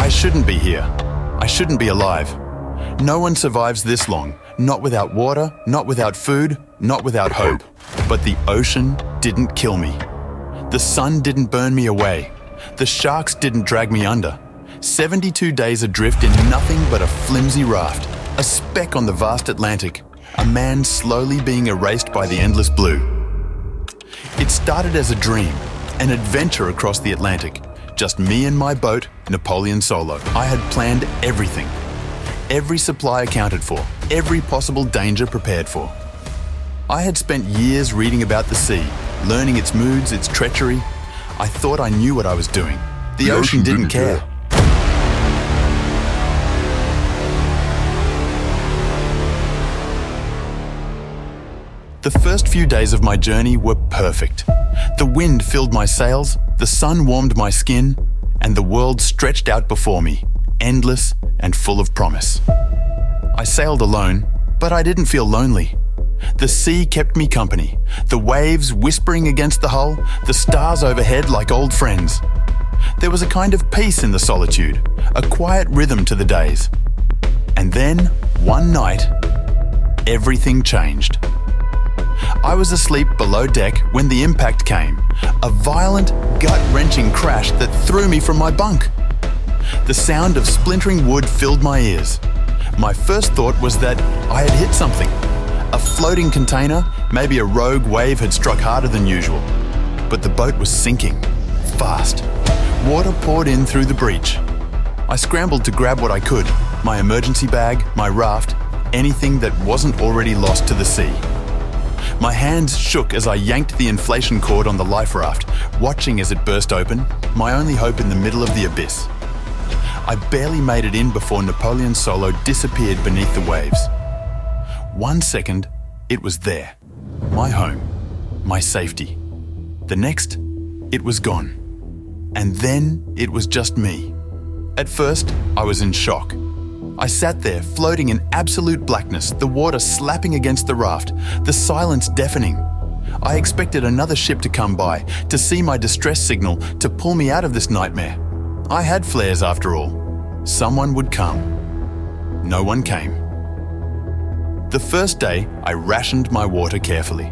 I shouldn't be here. I shouldn't be alive. No one survives this long, not without water, not without food, not without hope. But the ocean didn't kill me. The sun didn't burn me away. The sharks didn't drag me under. 72 days adrift in nothing but a flimsy raft, a speck on the vast Atlantic, a man slowly being erased by the endless blue. It started as a dream, an adventure across the Atlantic. Just me and my boat, Napoleon Solo. I had planned everything. Every supply accounted for, every possible danger prepared for. I had spent years reading about the sea, learning its moods, its treachery. I thought I knew what I was doing. The ocean didn't care. The first few days of my journey were perfect. The wind filled my sails, the sun warmed my skin, and the world stretched out before me, endless and full of promise. I sailed alone, but I didn't feel lonely. The sea kept me company, the waves whispering against the hull, the stars overhead like old friends. There was a kind of peace in the solitude, a quiet rhythm to the days. And then, one night, everything changed. I was asleep below deck when the impact came, a violent, gut-wrenching crash that threw me from my bunk. The sound of splintering wood filled my ears. My first thought was that I had hit something. A floating container, maybe a rogue wave had struck harder than usual. But the boat was sinking, fast. Water poured in through the breach. I scrambled to grab what I could, my emergency bag, my raft, anything that wasn't already lost to the sea. My hands shook as I yanked the inflation cord on the life raft, watching as it burst open, my only hope in the middle of the abyss. I barely made it in before Napoleon Solo disappeared beneath the waves. 1 second, it was there. My home, my safety. The next, it was gone. And then it was just me. At first, I was in shock. I sat there, floating in absolute blackness, the water slapping against the raft, the silence deafening. I expected another ship to come by, to see my distress signal, to pull me out of this nightmare. I had flares after all. Someone would come. No one came. The first day, I rationed my water carefully.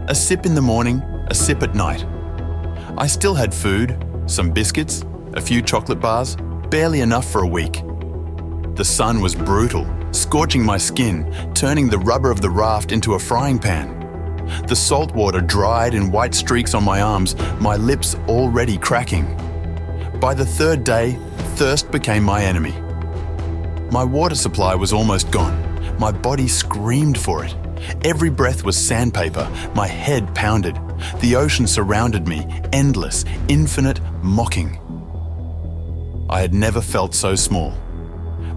A sip in the morning, a sip at night. I still had food, some biscuits, a few chocolate bars, barely enough for a week. The sun was brutal, scorching my skin, turning the rubber of the raft into a frying pan. The salt water dried in white streaks on my arms, my lips already cracking. By the third day, thirst became my enemy. My water supply was almost gone. My body screamed for it. Every breath was sandpaper, my head pounded. The ocean surrounded me, endless, infinite, mocking. I had never felt so small.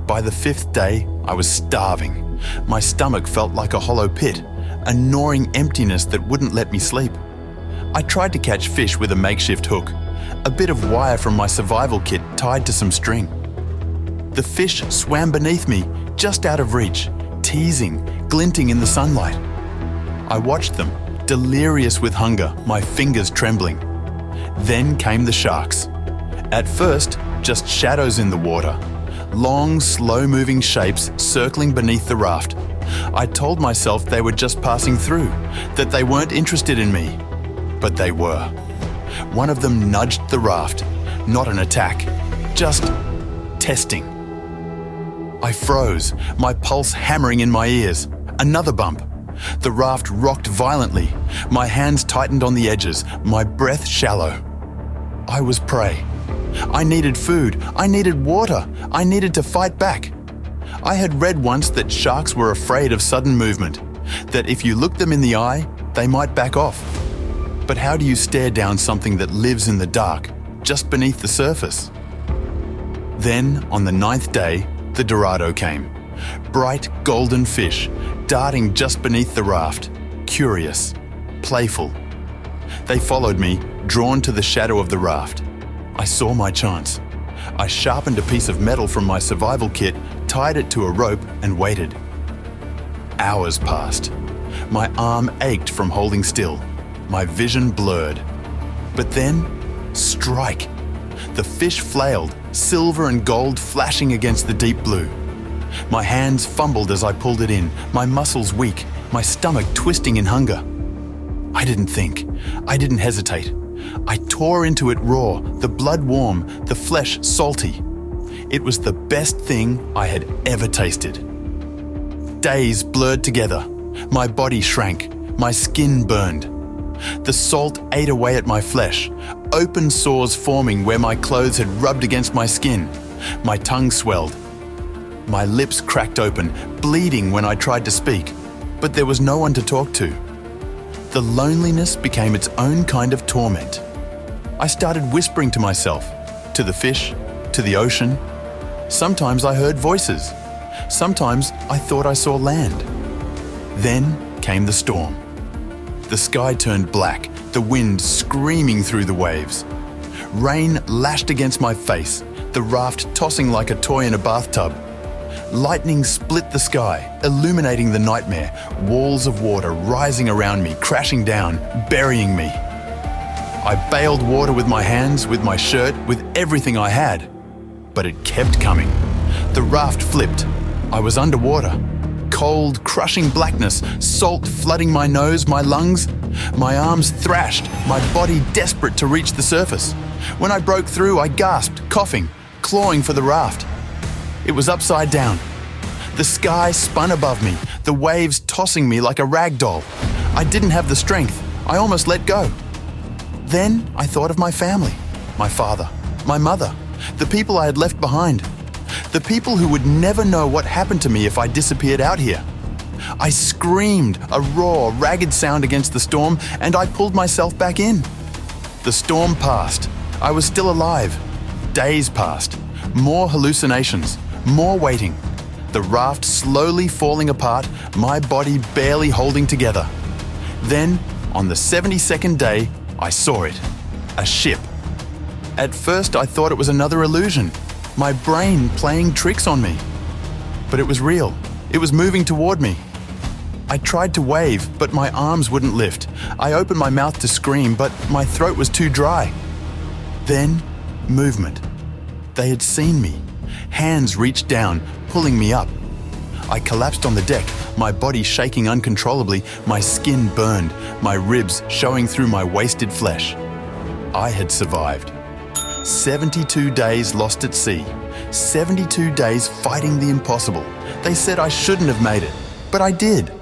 By the 5th day, I was starving. My stomach felt like a hollow pit, a gnawing emptiness that wouldn't let me sleep. I tried to catch fish with a makeshift hook, a bit of wire from my survival kit tied to some string. The fish swam beneath me, just out of reach, teasing, glinting in the sunlight. I watched them, delirious with hunger, my fingers trembling. Then came the sharks. At first, just shadows in the water. Long, slow-moving shapes circling beneath the raft. I told myself they were just passing through, that they weren't interested in me. But they were. One of them nudged the raft, not an attack, just testing. I froze, my pulse hammering in my ears. Another bump. The raft rocked violently. My hands tightened on the edges, my breath shallow. I was prey. I needed food, I needed water, I needed to fight back. I had read once that sharks were afraid of sudden movement, that if you looked them in the eye, they might back off. But how do you stare down something that lives in the dark, just beneath the surface? Then, on the 9th day, the Dorado came. Bright golden fish, darting just beneath the raft, curious, playful. They followed me, drawn to the shadow of the raft. I saw my chance. I sharpened a piece of metal from my survival kit, tied it to a rope, and waited. Hours passed. My arm ached from holding still. My vision blurred. But then, strike! The fish flailed, silver and gold flashing against the deep blue. My hands fumbled as I pulled it in, my muscles weak, my stomach twisting in hunger. I didn't think. I didn't hesitate. I tore into it raw, the blood warm, the flesh salty. It was the best thing I had ever tasted. Days blurred together. My body shrank. My skin burned. The salt ate away at my flesh, open sores forming where my clothes had rubbed against my skin. My tongue swelled. My lips cracked open, bleeding when I tried to speak, but there was no one to talk to. The loneliness became its own kind of torment. I started whispering to myself, to the fish, to the ocean. Sometimes I heard voices. Sometimes I thought I saw land. Then came the storm. The sky turned black, the wind screaming through the waves. Rain lashed against my face, the raft tossing like a toy in a bathtub. Lightning split the sky, illuminating the nightmare, walls of water rising around me, crashing down, burying me. I bailed water with my hands, with my shirt, with everything I had. But it kept coming. The raft flipped. I was underwater. Cold, crushing blackness, salt flooding my nose, my lungs. My arms thrashed, my body desperate to reach the surface. When I broke through, I gasped, coughing, clawing for the raft. It was upside down. The sky spun above me, the waves tossing me like a rag doll. I didn't have the strength. I almost let go. Then I thought of my family, my father, my mother, the people I had left behind. The people who would never know what happened to me if I disappeared out here. I screamed, a raw, ragged sound against the storm, and I pulled myself back in. The storm passed. I was still alive. Days passed. More hallucinations. More waiting. The raft slowly falling apart, my body barely holding together. Then, on the 72nd day, I saw it. A ship. At first, I thought it was another illusion. My brain playing tricks on me. But it was real. It was moving toward me. I tried to wave, but my arms wouldn't lift. I opened my mouth to scream, but my throat was too dry. Then, movement. They had seen me. Hands reached down, pulling me up. I collapsed on the deck, my body shaking uncontrollably, my skin burned, my ribs showing through my wasted flesh. I had survived. 72 days lost at sea. 72 days fighting the impossible. They said I shouldn't have made it, but I did.